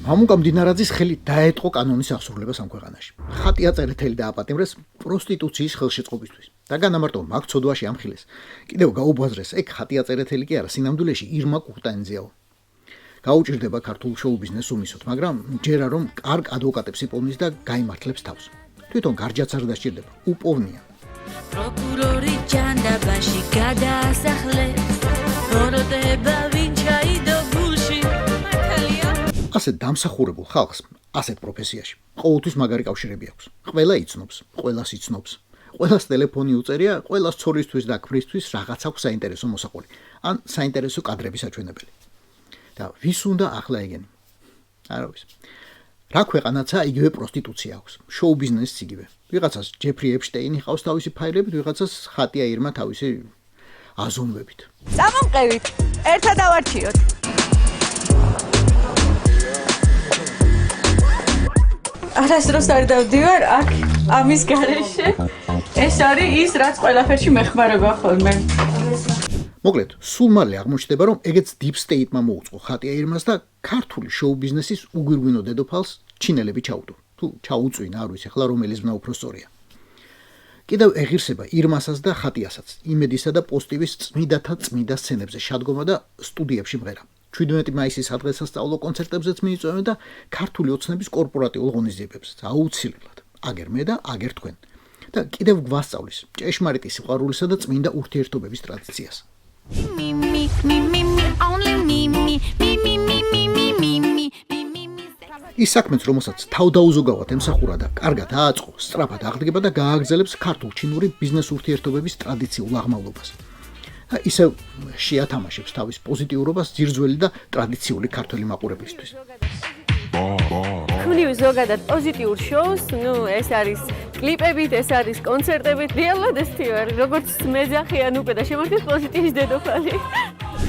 მამუკა მდინარაძის ხელი დაეტყო კანონის აღსრულებას ამ ქვეყანაში. ხატი აწერეთელი დააპატიმრეს პროსტიტუციის ხელშეწყობისთვის. და განამარტო მაგ ცოდვაში ამხილეს. კიდევ გაუბაზრეს, ეგ ხატი აწერეთელი კი არა, სინამდვილეში ირმა კურტანიძეაო. გაუჭირდება ქართულ შოუ-ბიზნესს უმისოთ, მაგრამ ჯერა რომ კარგ ადვოკატებს იპოვნის და გაიმართლებს თავს. თვითონ გარჯაც არ დასჭირდება, უპოვნია. პროკურორი ჯანდაბაში გადაასახლეს, როდება ვინ ჩაიდო გულში, მართალია? ასეთ დამსახურებულ ხალხს, ასეთ პროფესიაში, ყოველთვის მაგარი კავშირები აქვს. ყველა იცნობს, ყველას იცნობს. ყველას ტელეფონი უწერია, ყველას ცორისთვის და ქმრისთვის რაღაც აქვს საინტერესო მოსაყოლი, ან საინტერესო კადრების აჩვენებელი. და ვის უნდა ახლა ეგენი? არავის. რა ქვეყანაცა იგივე პროსტიტუცია აქვს, შოუ-ბიზნესიც იგივე. ვიღაცას ჯეფრი ეპშტეინი ყავს თავისი ფაილებით, ვიღაცას ხატია ირმა თავისი აზომვებით. წამომყევით, ერთად ავარჩიოთ. არასდროს არ დავდივარ აქ ამის გარეშე. ეს არის ის, რაც ყველაფერში მეხმარება ხოლმე. მოკლედ, სულ მალე აღმოჩნდება, რომ ეგეც deep state-მა მოუწყო ხატია ირმას და ქართული შოუ-ბიზნესის უგვირგვინო დედოფალს ჩინელები ჩაუდო. თუ ჩაუწვინა, არ ვიცი, ახლა რომელი ზმნა უფრო სწორია. კიდევ ეღირსება ირმასაც და ხატიასაც, იმედისა და პოზიტივის წმიდათა წმიდა სცენებზე შადგომა და სტუდიებში მღერა. 17 მაისის სადღესასწაულო კონცერტებზეც მიიწვევენ და ქართული ოცნების კორპორატიულ ღონისძიებებზეც, აუცილებლად, აგერ მე და აგერ თქვენ. და კიდევ გვასწავლის ჭეშმარიტი სიყვარულისა და წმინდა ურთიერთობების ტრადიციას. ის საქმეც, რომელსაც თავდაუზოგავად ემსახურა და კარგად ააწყო, სწრაფად აღდგება და გააგრძელებს ქართულ-ჩინური ბიზნეს ურთიერთობების ტრადიციულ აღმავლობას. და ისევ შეათამაშებს თავის პოზიტიურობას ძირძველი და ტრადიციული ქართველი მაყურებლისთვის. ხმნივ ზოგადად პოზიტიურ შოუს, ეს არის კლიპებით, ეს არის კონცერტებით, რეალურად ეს თივარ, როგორც მეძახი ან უკვე და შემართეს პოზიტივის დედოფალი.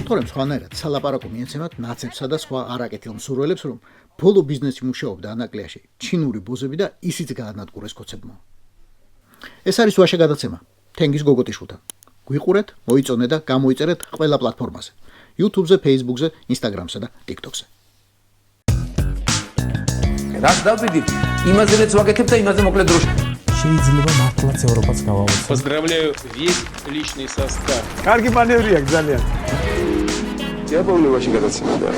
თორემ სხვანაირად სალაპარაკო მიეცემათ ნაცებსა და სხვა არაკეთილ მსურველებს, რომ ბოლო ბიზნესი მუშაობდა ანაკლიაში ჩინური ბოზები და ისიც გაანადგურეს კოცებმა. ეს არის ვაშა გადაცემა თენგის გოგოტიშვილთან. გვიყურეთ, მოიწონე და გამოიწერეთ ყველა პლატფორმაზე: YouTube-ზე, Facebook-ზე, Instagram-სა და TikTok-ზე. რაც დავდივით, იმაზეც ვაკეთებ და იმაზე მოკლედ დროში. შეიძლება მართლაც ევროპაც გავავოთ. Поздравляю весь личный состав. კარგი მანევრია ძალიან. Я помню, ваши გადაცემა და